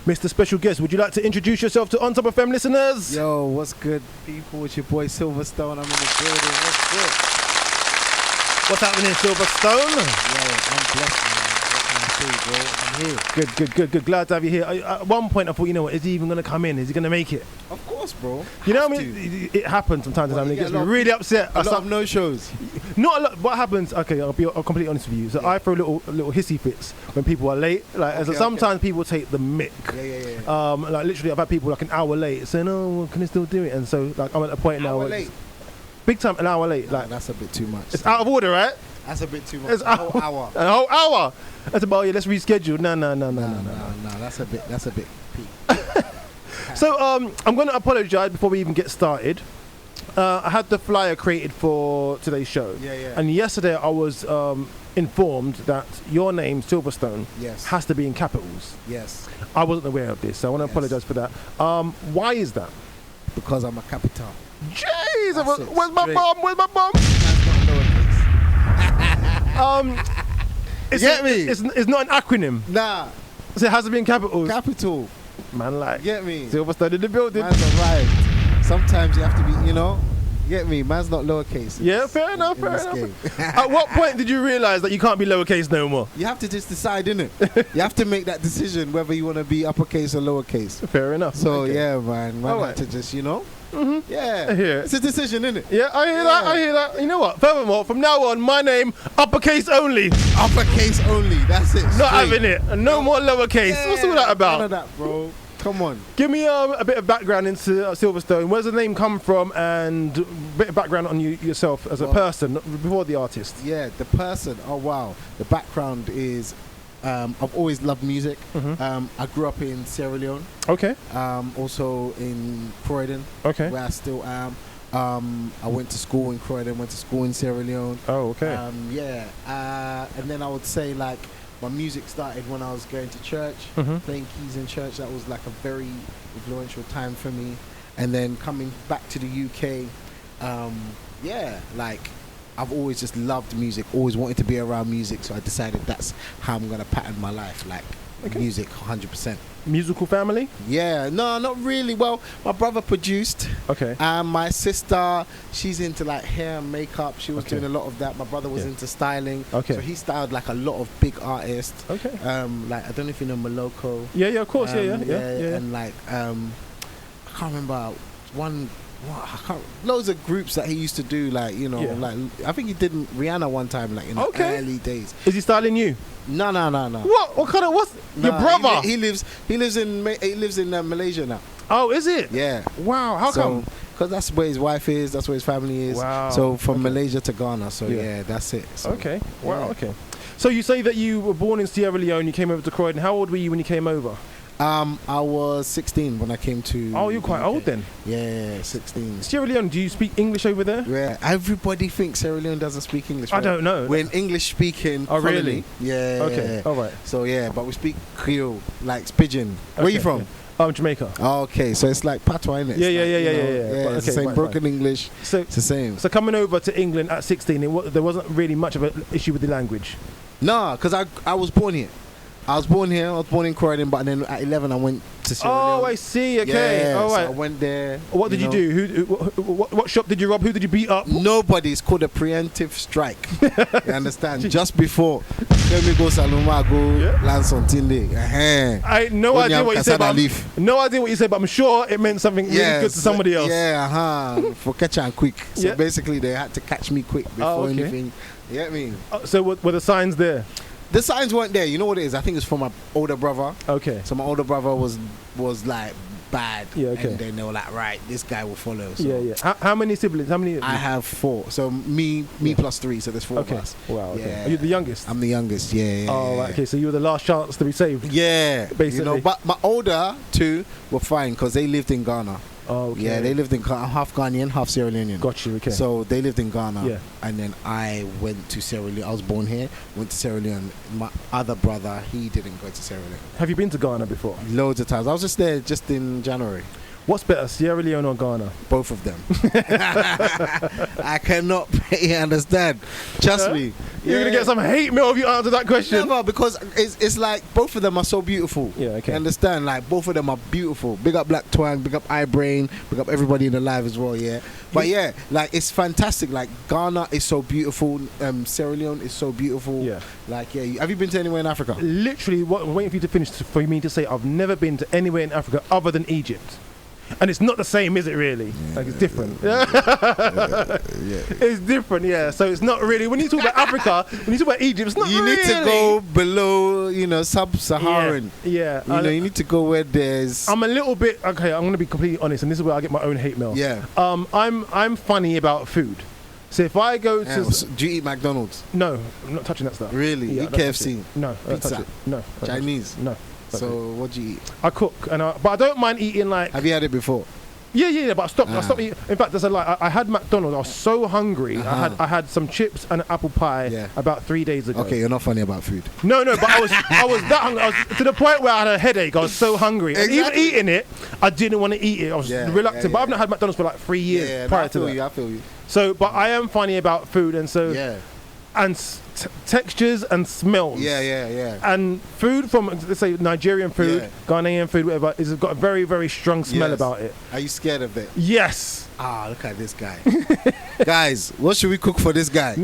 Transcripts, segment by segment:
Mr. Special Guest, would you like to introduce yourself to On Top of FM listeners? Yo, what's good, people? It's your boy Silvastone. I'm in the building. What's good? What's happening, Silvastone? Yo, I'm blessed, man. What can I say, bro? I'm here. Good. Glad to have you here. At one point, I thought, you know what, is he even going to come in? Is he going to make it? Of course, bro. You know what I mean? It happens from time to time. It gets me really upset. A lot of no-shows. Not a lot. What happens? Okay, I'll completely honest with you. So I throw little hissy fits when people are late. Like, sometimes people take the mick. Yeah. Like literally, I've had people like an hour late saying, "Oh, well, can I still do it?" And so like I'm at a point now. Hour late. Big time, an hour late. Like that's a bit too much. It's out of order, right? That's a bit too much. It's A whole hour. A whole hour. That's about let's reschedule. No. That's a bit peak. So I'm going to apologise before we even get started. I had the flyer created for today's show. Yeah. And yesterday I was informed that your name, Silvastone, Yes. has to be in capitals. Yes. I wasn't aware of this, so I want to apologise for that. Why is that? Because I'm a capital. Jeez, That's it, where's my straight. bomb? Where's my bomb? Get me? It's not an acronym. Nah. So it has to be in capitals. Capital. Man, like, Get me? Silvastone in the building. Man's arrived. Sometimes you have to be, get me? Man's not lowercase. Yeah, fair enough. Game. At what point did you realise that you can't be lowercase no more? You have to just decide, innit? You have to make that decision whether you want to be uppercase or lowercase. Fair enough. So Okay. yeah, man All had right. to just, Mm-hmm. yeah. I hear it. It's a decision, innit? Yeah, I hear that. You know what? Furthermore, from now on, my name, uppercase only. Uppercase only. That's it. Not straight. having it. And no more lowercase. Yeah, What's all that about? None of that, bro. Come on. Give me a bit of background into Silvastone. Where's the name come from, and a bit of background on you yourself as a person before the artist. Yeah, the person. Oh wow. The background is. I've always loved music. Mm-hmm. I grew up in Sierra Leone. Okay. Also in Croydon, Okay. where I still am. I went to school in Croydon. Went to school in Sierra Leone. Oh, okay. And then I would say like my music started when I was going to church, Mm-hmm. playing keys in church. That was like a very influential time for me. And then coming back to the UK, like I've always just loved music, always wanted to be around music. So I decided that's how I'm gonna pattern my life, like music, 100%. Musical family? Yeah, no, not really. Well, my brother produced. Okay. And my sister, she's into like hair and makeup. She was doing a lot of that. My brother was into styling. Okay. So he styled like a lot of big artists. Okay. Like I don't know if you know Moloko. Yeah, of course. Yeah. And like I can't remember one. Loads of groups that he used to do, like like I think he did Rihanna one time, like in the early days. Is he styling you? No. What? What kind of? What's your brother? He lives in Malaysia now. Oh, is it? Yeah. Wow. How come? Because that's where his wife is. That's where his family is. Wow. So from Malaysia to Ghana. So yeah, that's it. So, Okay. Wow. yeah. Okay. So you say that you were born in Sierra Leone. You came over to Croydon. How old were you when you came over? I was 16 when I came to. Oh, you're quite old then. Yeah, 16. Sierra Leone. Do you speak English over there? Yeah, everybody thinks Sierra Leone doesn't speak English. I right? don't know. We're an English speaking. Oh, colony. really? Yeah. Okay. All right. So yeah, but we speak Creole, like Pidgin. Where you from? Yeah. Jamaica. Oh, okay, so it's like patois, innit? Yeah. Yeah, it's the same broken English. So it's the same. So coming over to England at 16, there wasn't really much of an issue with the language. No, because I was born here. I was born in Croydon, but then at 11 I went to Sierra Leone. Oh, I see. Okay. Yeah, all right. so I went there. What did you do? What shop did you rob? Who did you beat up? Nobody. It's called a preemptive strike. You understand? Just before. Let me go Saluma, go land on Tinde. I no idea what you said, but I'm sure it meant something really good to somebody else. Yeah, for catch and quick. So basically, they had to catch me quick before anything. You get me? So were the signs there? The signs weren't there. You know what it is? I think it's from my older brother. Okay. So my older brother was like bad. Yeah, okay. And then they were like, right, this guy will follow. So Yeah. How many siblings? How many? I have 4. So me plus 3. So there's 4 of us. Wow. Okay. Yeah. Are you the youngest? I'm the youngest. Yeah. Oh, right. Okay. So you were the last chance to be saved. Yeah. Basically. But my older 2 were fine because they lived in Ghana. Oh, okay. Yeah, they lived in Ghana, half Ghanaian, half Sierra Leonean. Got you. Okay. So they lived in Ghana. Yeah. And then I went to Sierra Leone. I was born here. Went to Sierra Leone. My other brother, he didn't go to Sierra Leone. Have you been to Ghana before? Loads of times. I was just there in January. What's better, Sierra Leone or Ghana? Both of them. I cannot understand. Trust me. You're going to get some hate mail if you answer that question. Never, because it's like both of them are so beautiful. Yeah, okay. You understand? Like both of them are beautiful. Big up Black Twang, big up iBrain, big up everybody in the live as well, yeah. But yeah, like it's fantastic. Like Ghana is so beautiful. Sierra Leone is so beautiful. Yeah. Like, yeah, have you been to anywhere in Africa? Literally, I'm waiting for you to finish for me to say I've never been to anywhere in Africa other than Egypt. And it's not the same, is it really? Yeah, like, it's different. Yeah. It's different, yeah. So it's not really, when you talk about Africa, when you talk about Egypt, it's not You really. need to go below, sub-Saharan. Yeah. You need to go where there's... I'm a little bit, okay, I'm going to be completely honest, and this is where I get my own hate mail. Yeah. I'm funny about food. So if I go to... do you eat McDonald's? No, I'm not touching that stuff. Really? Yeah, Eat KFC? No. I don't touch Pizza? it. No. Chinese? No. So what do you eat? I cook, but I don't mind eating like... Have you had it before? Yeah, but I stopped eating. In fact, there's a lie. I had McDonald's. I was so hungry. I had some chips and an apple pie about 3 days ago. Okay, you're not funny about food. No, but I was that hungry. I was to the point where I had a headache. I was so hungry. Exactly. And even eating it, I didn't want to eat it. I was reluctant. But I've not had McDonald's for like 3 years prior to that. I feel you. So, but I am funny about food, and so and textures and smells. Yeah. And food from, let's say, Nigerian food, Ghanaian food, whatever, has got a very, very strong smell about it. Are you scared of it? Yes. Look at this guy. Guys, what should we cook for this guy?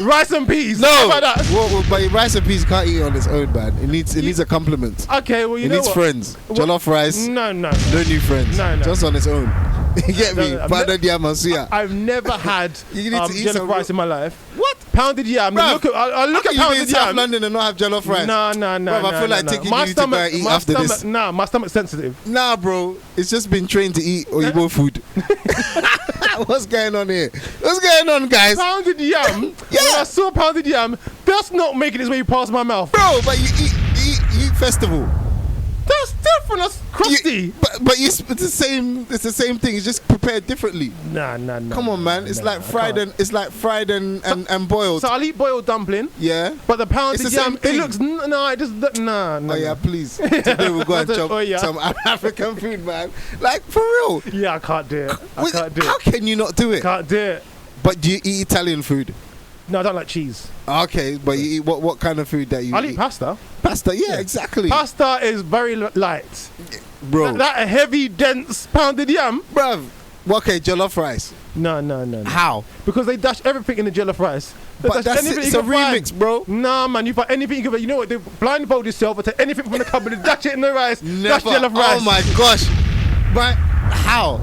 Rice and peas. No, how about that? Well, but rice and peas can't eat it on its own, man. It needs a compliment. Okay, well, you know what? It needs friends. Jollof rice. No. No new friends. No. Just on its own. You get me? I've never had jollof rice in my life. What? Pounded yam. I look at pounded yam. South London and not have jollof rice? No. Bro, I feel like taking you to go and eat after this. Nah, my stomach's sensitive. Nah, bro. It's just been trained to eat Oyibo food. What's going on here? What's going on, guys? Pounded yam. When I saw pounded yam, that's not making its way past my mouth. Bro, but you eat festival. That's different. That's crusty. But it's the same. It's the same thing. It's just prepared differently. Nah. Come on, man. It's like fried and boiled. So I'll eat boiled dumpling. Yeah. But the pounded yam, it looks it just nah. Oh yeah, please. Today we'll go and chop some African food, man. Like for real. Yeah, I can't do it. How can you not do it? Can't do it. But do you eat Italian food? No, I don't like cheese. Okay, but you eat what kind of food that you eat? I'll eat pasta. Pasta, yeah, exactly. Pasta is very light. Bro. That heavy, dense pounded yam. Bruv. Okay, jollof rice. No. How? Because they dash everything in the jollof rice. But it's a remix, bro. Nah, man, you find anything you can. You know what? They blindfold yourself and take anything from the cupboard and dash it in the rice. Never. Dash jollof rice. Oh my gosh. But how?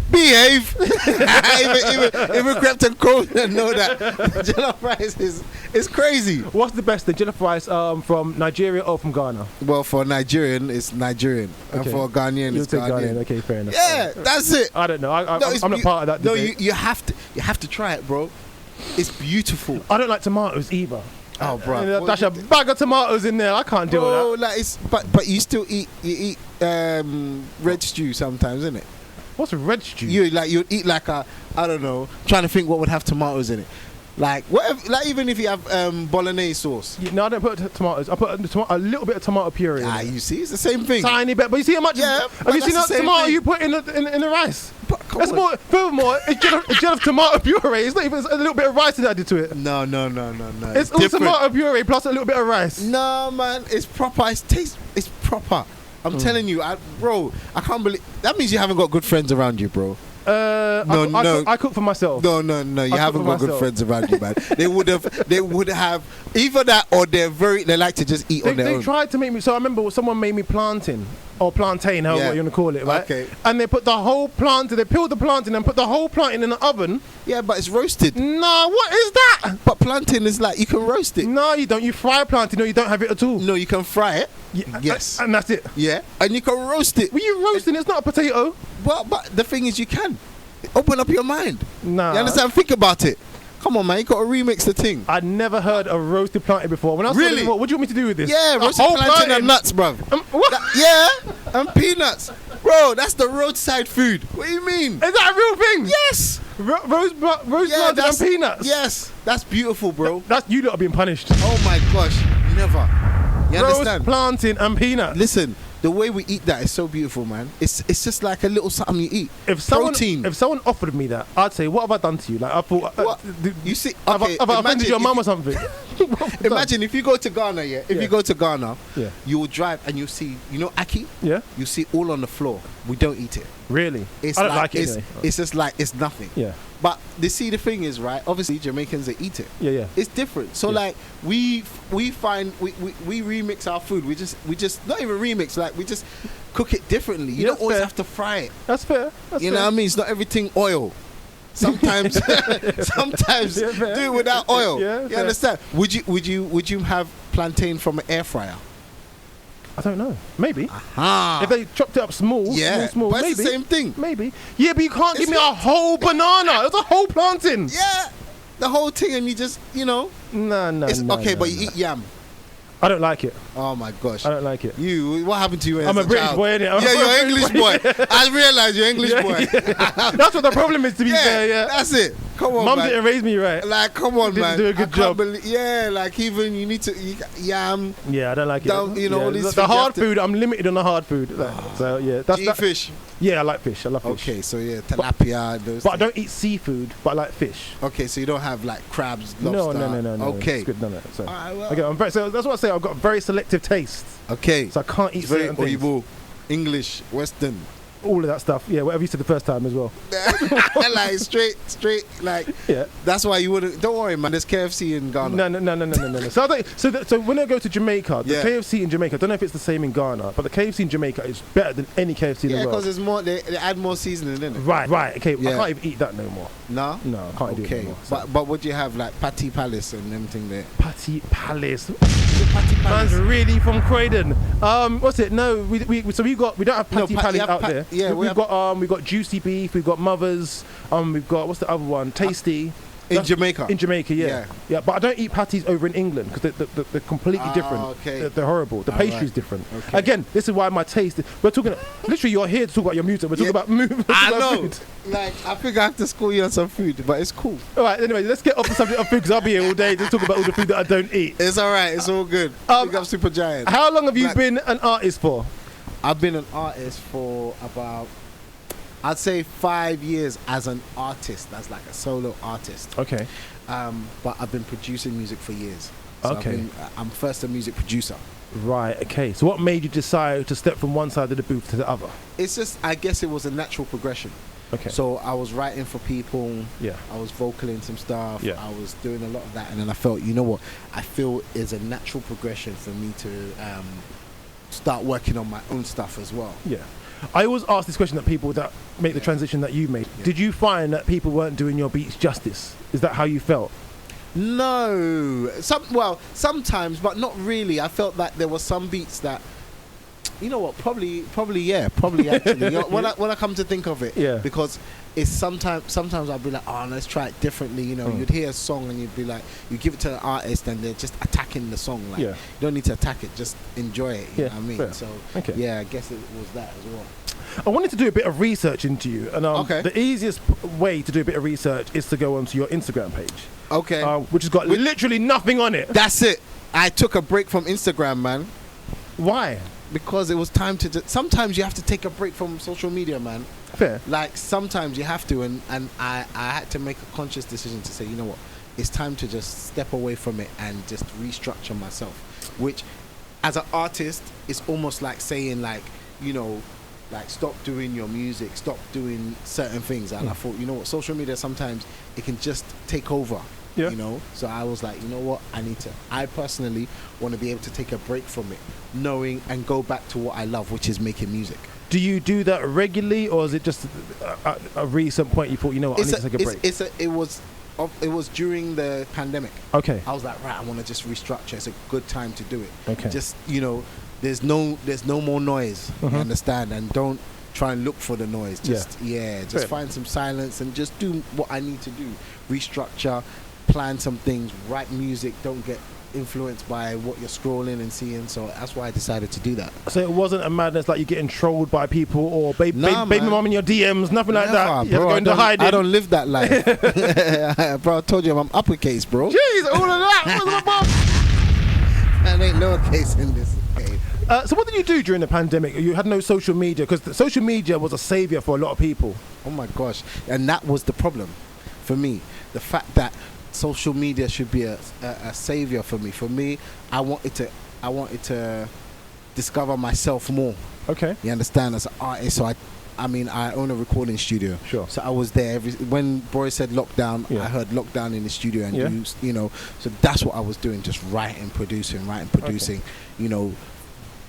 Behave. even Captain Cold know that jollof rice is crazy. What's the best? The jollof rice from Nigeria or from Ghana? Well, for Nigerian, it's Nigerian, and for Ghanaian, it's Ghanaian. Okay, fair enough. Yeah, that's it. I don't know. I'm not part of that debate. No, you have to try it, bro. It's beautiful. I don't like tomatoes either. Oh, bro. Dash a bag of tomatoes in there. I can't deal with that. Like but you still eat red stew sometimes, isn't it? What's red stew? You'd eat like I don't know, trying to think what would have tomatoes in it. Like whatever, like even if you have bolognese sauce. No, I don't put tomatoes. I put a little bit of tomato puree. You see, it's the same thing. Tiny bit, but you see how much? Yeah. Have you seen that tomato you put in the rice? That's more. Furthermore, it's just tomato puree. It's not even a little bit of rice added to it. No. It's all tomato puree plus a little bit of rice. No, man, it's proper. It's proper. I'm telling you, bro. I can't believe that means you haven't got good friends around you, bro. I cook for myself. No. You haven't got good friends around you, man. They would have either that or they like to just eat on their own. They tried to make me. So I remember someone made me plantain or plantain, however you want to call it, right? Okay. And they put the whole plantain. They peeled the plantain and put the whole plantain in the oven. Yeah, but it's roasted. No, what is that? But plantain is like you can roast it. No, you don't. You fry plantain, or you don't have it at all. No, you can fry it. Yes, and that's it. Yeah, and you can roast it. Well, you roasting? It's not a potato. Well, but the thing is, you can open up your mind. Nah, you understand? Think about it. Come on, man, you got to remix the thing. I'd never heard of roasted plantain before. When I really? Saw what do you want me to do with this? Yeah, roasted plantain and nuts, bruv. What? And peanuts. Bro, that's the roadside food. What do you mean? Is that a real thing? Yes. Roast plantain and peanuts? Yes. That's beautiful, bro. That's you lot are being punished. Oh my gosh. Never. You roast understand? Plantain and peanuts. Listen, the way we eat that is so beautiful, man. It's just like a little something you eat. If someone offered me that, I'd say, what have I done to you? Like, I thought, what? You see, have I offended your mum or something? Imagine if you go to Ghana, you go to Ghana, yeah, you will drive and you'll see, Aki? Yeah. You see all on the floor. We don't eat it. Really? It's I don't like it it's, anyway. it's just like, it's nothing. Yeah. But the thing is, right, obviously Jamaicans, they eat it. Yeah, yeah. It's different. So like we remix our food. We just not even remix, like we just cook it differently. You don't always have to fry it. That's fair. You know what I mean? It's not everything oil. Sometimes do it without oil. Yeah, you understand? Would you have plantain from an air fryer? I don't know. Maybe. Aha. If they chopped it up small, small, but maybe. it's the same thing. Maybe. Yeah, but you can't give me a whole banana. It's a whole plantain. Yeah. The whole thing, and you just, No. Okay, but you eat yam. I don't like it. Oh my gosh. I don't like it. What happened to you as I'm a British child? boy, innit? Yeah, you're an English boy. I realised you're English boy. That's what the problem is, to be fair, yeah. That's it. Come on, Mum man. didn't raise me right. Like, come on, man. Didn't do a good job. Like even you need to yam. Yeah, I don't like it. All these the hard food, I'm limited on the hard food. So, yeah. That's fish. Yeah, I like fish. I love fish. Okay, so yeah, tilapia, those. But I don't eat seafood, but I like fish. Okay, so you don't have like crabs, lobster. No. Okay. It's good, no. So, all right, well. okay, so that's what I say. I've got a very selective taste. Okay. So I can't eat certain things. Oyibo, English, Western. All of that stuff. Yeah, whatever you said the first time as well. Like straight, like. Yeah. That's why you wouldn't. Don't worry, man. There's KFC in Ghana. No. So when I go to Jamaica, the KFC in Jamaica, I don't know if it's the same in Ghana, but the KFC in Jamaica is better than any KFC in the world. Yeah, because there's more. They add more seasoning in it. Right. Okay. Yeah. I can't even eat that no more. No, I can't do it anymore. So. But what do you have, like Patty Palace and everything there? Patty Palace. Man's really from Croydon. What's it? No, we don't have Patty Palace out there. Yeah, we've got Juicy Beef, we've got Mother's, we've got, what's the other one? Tasty. In Jamaica? In Jamaica, yeah. But I don't eat patties over in England because they're completely different. Okay. They're horrible. The pastry's different. Okay. Again, this is why my taste. We're talking. Literally, you're here to talk about your music. We're talking about moving. I know. Food. Like, I think I have to school you on some food, but it's cool. All right. Anyway, let's get off the subject of food because I'll be here all day to talk about all the food that I don't eat. It's all right. It's all good. I'm Super Giant. How long have you been an artist for? I've been an artist for about, I'd say 5 years as an artist, as like a solo artist. Okay. But I've been producing music for years. So okay. I'm first a music producer. Right, okay. So what made you decide to step from one side of the booth to the other? It's just, I guess it was a natural progression. Okay. So I was writing for people. Yeah. I was vocaling some stuff. Yeah. I was doing a lot of that. And then I felt, you know what? I feel is a natural progression for me to start working on my own stuff as well. Yeah. I always ask this question that people that make the transition that you made. Yeah. Did you find that people weren't doing your beats justice? Is that how you felt? No. Sometimes, but not really. I felt that there were some beats that, you know what, probably actually. You know, when I come to think of it, yeah. Because it's sometimes I'll be like, oh, let's try it differently. You know, you'd hear a song and you'd be like, you give it to an artist and they're just attacking the song. Like, you don't need to attack it, just enjoy it. You know what I mean? Fair. So, yeah, I guess it was that as well. I wanted to do a bit of research into you, and the easiest way to do a bit of research is to go onto your Instagram page. Okay. Which has got literally nothing on it. That's it. I took a break from Instagram, man. Why? Because it was time to. Sometimes you have to take a break from social media, man. Fair. Like sometimes you have to, and I had to make a conscious decision to say, you know what, it's time to just step away from it and just restructure myself. Which, as an artist, is almost like saying, like, you know, like stop doing your music, stop doing certain things. And I thought, you know what, social media sometimes it can just take over. Yeah. You know, so I was like, you know what, I personally want to be able to take a break from it, knowing and go back to what I love, which is making music. Do you do that regularly, or is it just a recent point you thought, you know what, I need to take a break? It was during the pandemic. Okay. I was like, right, I want to just restructure. It's a good time to do it. Okay. Just, you know, there's no more noise. You understand? And don't try and look for the noise. Just find some silence and just do what I need to do. Restructure, plan some things, write music, don't get influenced by what you're scrolling and seeing. So that's why I decided to do that. So it wasn't a madness like you're getting trolled by people or baby mom in your DMs, nothing like that. Bro, I don't live that life. Bro, I told you I'm uppercase, bro. Jeez, all of that. And ain't lowercase in this game. So what did you do during the pandemic? You had no social media, because social media was a savior for a lot of people. Oh my gosh. And that was the problem for me. The fact that social media should be a savior for me. For me, I wanted to discover myself more. Okay. You understand? As an artist, so I own a recording studio. Sure. So I was there when Boris said lockdown. Yeah. I heard lockdown in the studio, and Yeah. you know, so that's what I was doing, just writing, producing, Okay. you know,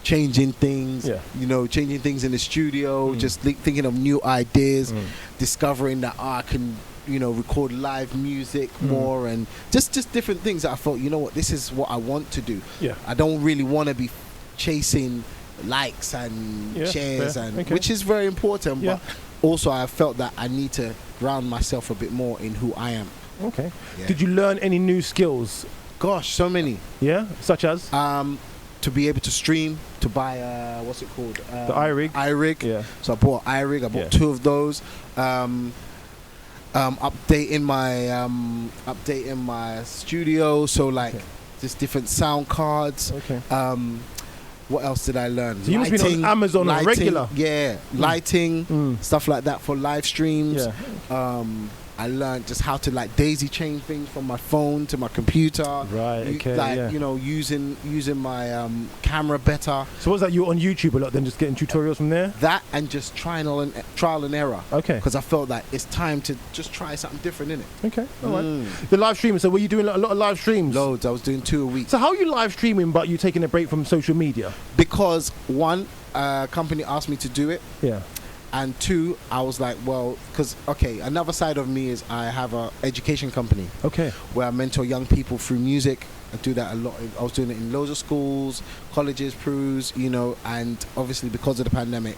changing things, Yeah. you know, changing things in the studio, just thinking of new ideas, discovering that I can, you know, record live music more, and just different things that I thought, you know what, this is what I want to do. Yeah. I don't really want to be chasing likes and Yeah, shares, fair. and Okay. which is very important, Yeah. but also I felt that I need to ground myself a bit more in who I am. Okay. Yeah. Did you learn any new skills? Gosh, so many. Yeah, such as To be able to stream, to buy what's it called? the iRig. iRig. Yeah. So I bought iRig. I bought Yeah. 2 of those. Updating my studio. So like Okay. just different sound cards. Okay. What else did I learn? So you must be on Amazon on regular. Yeah, lighting, stuff like that for live streams. Yeah. I learned just how to like daisy chain things from my phone to my computer. Right. Okay. Like, yeah. you know, using my camera better. So was that you were on YouTube a lot then, just getting tutorials from there? That and just trial and error. Okay. Because I felt that it's time to just try something different, innit? Okay. All right. The live streaming. So were you doing a lot of live streams? Loads. I was doing 2 a week. So how are you live streaming, but you taking a break from social media? Because one, company asked me to do it. Yeah. And 2, I was like, well, because, okay, another side of me is I have a education company Okay. where I mentor young people through music. I do that a lot. I was doing it in loads of schools, colleges, Prus, you know, and obviously because of the pandemic,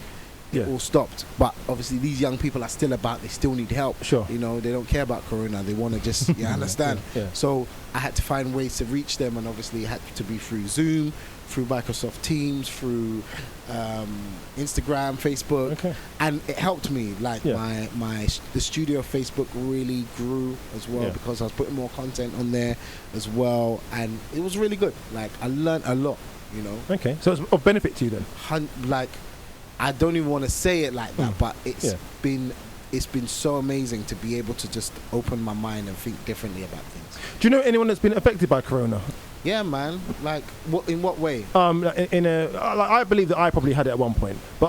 Yeah. it all stopped. But obviously these young people are still about, they still need help. Sure. You know, they don't care about Corona. They want to just, you understand? Yeah. So I had to find ways to reach them, and obviously it had to be through Zoom, through Microsoft Teams, through Instagram, Facebook, Okay. and it helped me. Like Yeah. the studio Facebook really grew as well, Yeah. because I was putting more content on there as well, and it was really good. Like I learned a lot, you know. Okay. So it's of benefit to you then? Like I don't even want to say it like that, but Yeah. it's been so amazing to be able to just open my mind and think differently about things. Do you know anyone that's been affected by Corona? Yeah, man. Like, in what way? Like I believe that I probably had it at one point, but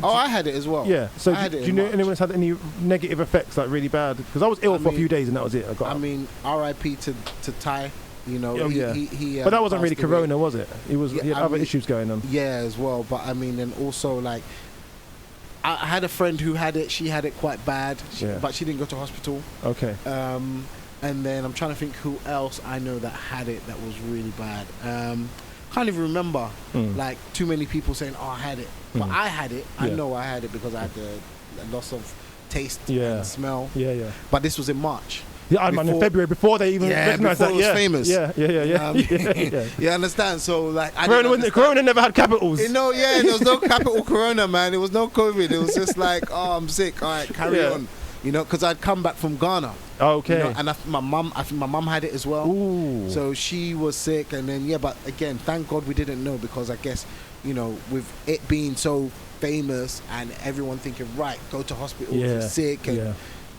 I had it as well. yeah. So I had do it you in know March. anyone that's had any negative effects, like really bad? Because I was ill for a mean- few days and that was it. I mean, R.I.P. to Ty. You know, Oh, yeah. he but that wasn't really passed away. Corona, was it? He Yeah, had I other mean- issues going on. Yeah, as well. But I mean, and also like, I had a friend who had it. She had it quite bad, Yeah. but she didn't go to hospital. Okay. And then I'm trying to think who else I know that had it that was really bad. Can't even remember. Like too many people saying, "Oh, I had it," but I had it. I Yeah. know I had it because I had the loss of taste Yeah. and smell. Yeah, yeah. But this was in March. Yeah, I'm in Before- February before they even Yeah, recognized before that. it was Yeah, famous. Yeah, yeah. Yeah. You understand? So like, I didn't Corona, understand. Corona never had capitals. You know, yeah, there was no capital Corona, man. There was no COVID. It was just like, oh, I'm sick. All right, carry Yeah. on. You know, because I'd come back from Ghana. Okay. You know, and I think my mum had it as well. Ooh. So she was sick, and then yeah, but again, thank God we didn't know, because I guess, you know, with it being so famous and everyone thinking, right, go to hospital if Yeah. you're sick, and Yeah.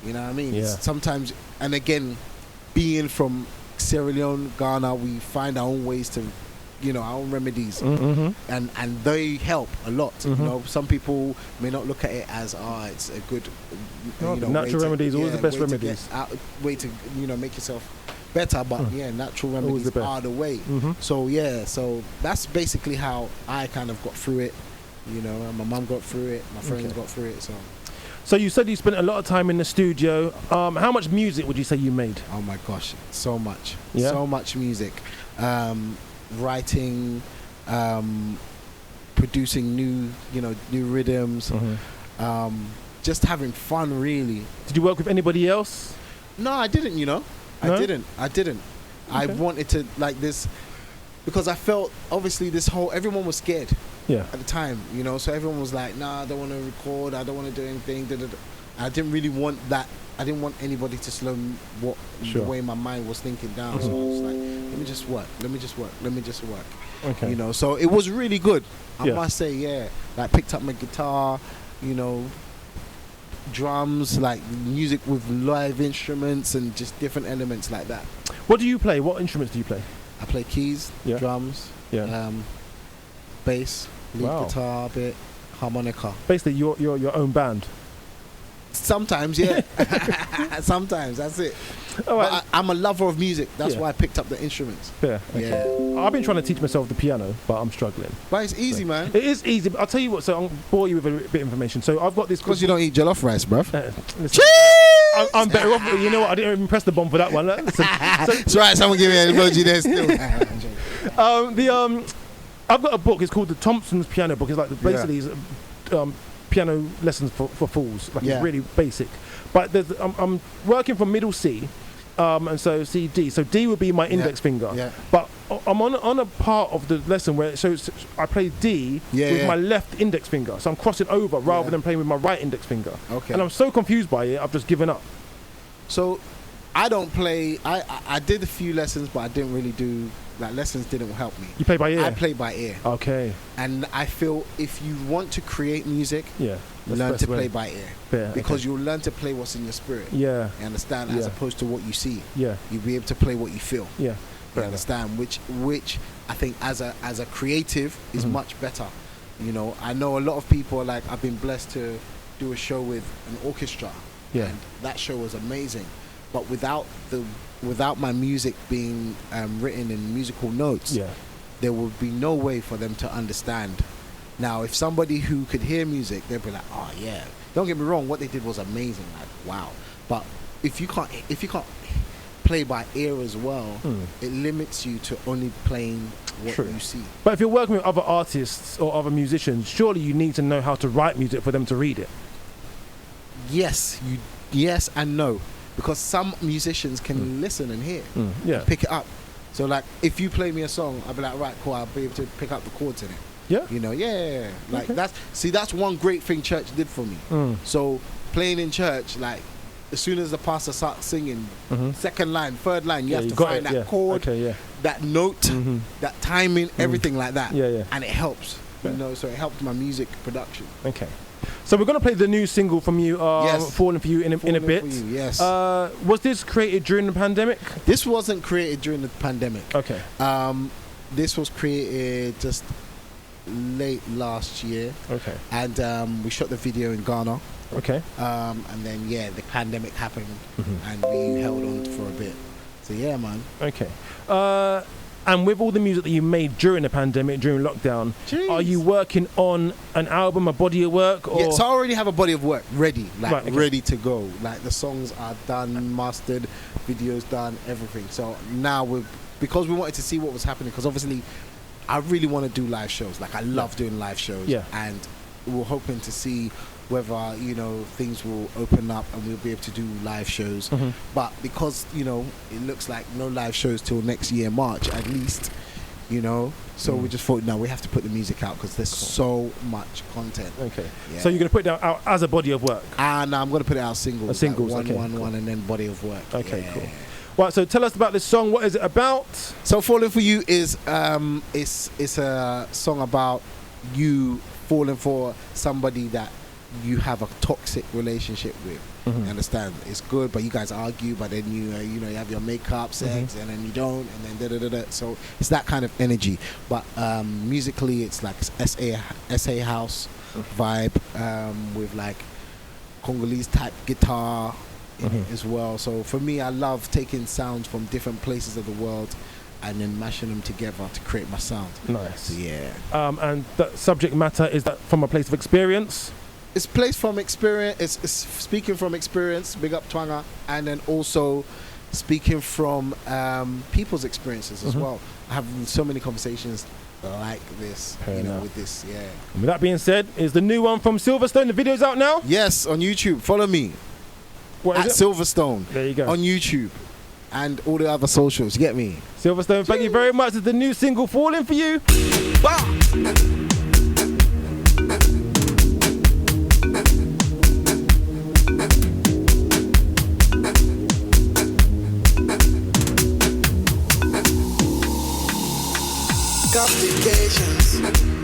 you know what I mean. Yeah. Sometimes, and again, being from Sierra Leone, Ghana, we find our own ways to, you know, our own remedies, Mm-hmm. and they help a lot. You know, some people may not look at it as it's a good, No, you know, natural remedies, always the best way to remedies. get out, way to, you know, make yourself better. But yeah, natural remedies the best. are the way. So yeah, so that's basically how I kind of got through it. You know, and my mum got through it, my friends got through it. So you said you spent a lot of time in the studio. How much music would you say you made? Oh my gosh, so much, Yeah? so much music, writing, producing new rhythms, just having fun, really. Did you work with anybody else? No, I didn't. You know, No? I didn't. I Okay. wanted to like this because I felt obviously everyone was scared Yeah. at the time. You know, so everyone was like, "Nah, I don't want to record. I don't want to do anything." I didn't really want that. I didn't want anybody to slow Sure. the way my mind was thinking down. So I was like, let me just work. Let me just work. Let me just work. Okay. You know, so it was really good. I Yeah. must say, yeah. Like picked up my guitar, you know, drums, like music with live instruments and just different elements like that. What do you play? What instruments do you play? I play keys, Yeah. drums, Yeah. bass, lead Wow. guitar a bit, harmonica. Basically, your own band. Sometimes, yeah. Sometimes, that's it. All right. But I'm a lover of music. That's Yeah. why I picked up the instruments. Fair. Okay. Yeah. I've been trying to teach myself the piano, but I'm struggling. But it's easy, man. It is easy. But I'll tell you what. So I'll bore you with a bit of information. So I've got this. Because you don't eat jollof rice, bruv. Listen, I'm better off. You know what? I didn't even press the bomb for that one. Listen, It's right, someone give me an emoji there still. I've got a book. It's called the Thompson's Piano Book. It's like basically it's, piano lessons for fools. Like Yeah. it's really basic. But I'm working from middle C, and so C D. So D would be my index finger. Yeah. But I'm on a part of the lesson where it shows I play D with my left index finger. So I'm crossing over rather than playing with my right index finger. Okay. And I'm so confused by it. I've just given up. So I don't play. I did a few lessons, but I didn't really do. Like lessons didn't help me. You play by ear. I play by ear. Okay. And I feel if you want to create music, Yeah. That's learn the to best way. play by ear. Fair, Because okay. you'll learn to play what's in your spirit. Yeah. You understand? As Yeah. opposed to what you see. Yeah. You'll be able to play what you feel. Yeah. You Fair enough. understand? Which I think as a creative is Mhm. much better. You know, I know a lot of people, like I've been blessed to do a show with an orchestra. Yeah. And that show was amazing. But without my music being written in musical notes, Yeah. there would be no way for them to understand. Now, if somebody who could hear music, they'd be like, "Oh yeah." Don't get me wrong, what they did was amazing, like wow. But if you can't play by ear as well, it limits you to only playing what True. you see. But if you're working with other artists or other musicians, surely you need to know how to write music for them to read it. Yes and no, because some musicians can listen and hear, Yeah. pick it up. So like, if you play me a song, I'll be like, right, cool, I'll be able to pick up the chords in it. Yeah. You know, yeah. Like Okay. that's one great thing church did for me. So playing in church, like as soon as the pastor starts singing, second line, third line, you have you to got find it, that yeah. chord, Okay, yeah. that note, that timing, everything like that. Yeah, yeah. And it helps. Yeah. You know, so it helped my music production. Okay. So we're going to play the new single from you, Yes. Falling For You, in a Falling bit. For You, yes. Was this created during the pandemic? This wasn't created during the pandemic. Okay. This was created just late last year. Okay. And we shot the video in Ghana. Okay. And then the pandemic happened and we held on for a bit. So yeah, man. Okay. And with all the music that you made during the pandemic, during lockdown, Jeez. are you working on an album, a body of work? Or Yeah, so I already have a body of work ready, like Right, okay. ready to go. Like the songs are done, mastered, videos done, everything. So now because we wanted to see what was happening, because obviously I really want to do live shows. Like I love doing live shows. Yeah. And we're hoping to see whether things will open up and we'll be able to do live shows. But because it looks like no live shows till next year March at least, so we just thought, no, we have to put the music out because there's so much content. Okay. Yeah. So you're going to put it out as a body of work? And I'm going to put it out singles. A singles, like okay, one, cool. and then body of work. Okay, Yeah. cool. Right, so tell us about this song. What is it about? So Falling For You is it's a song about you falling for somebody that you have a toxic relationship with. You understand? It's good, but you guys argue, but then you have your makeup sex and then you don't, and then da-da-da-da. So it's that kind of energy. But musically it's like SA house vibe with like Congolese type guitar in it as well. So for me, I love taking sounds from different places of the world and then mashing them together to create my sound. Nice. So yeah. And the subject matter, is that from a place of experience? It's placed from experience. It's speaking from experience. Big up Twanga, and then also speaking from people's experiences as well. I have so many conversations like this, Fair enough. with this. Yeah. And with that being said, is the new one from Silvastone. The video's out now. Yes, on YouTube. Follow me What at is it? Silvastone There you go. on YouTube and all the other socials. You get me? Silvastone, thank you very much. It's the new single, Falling For You. complications.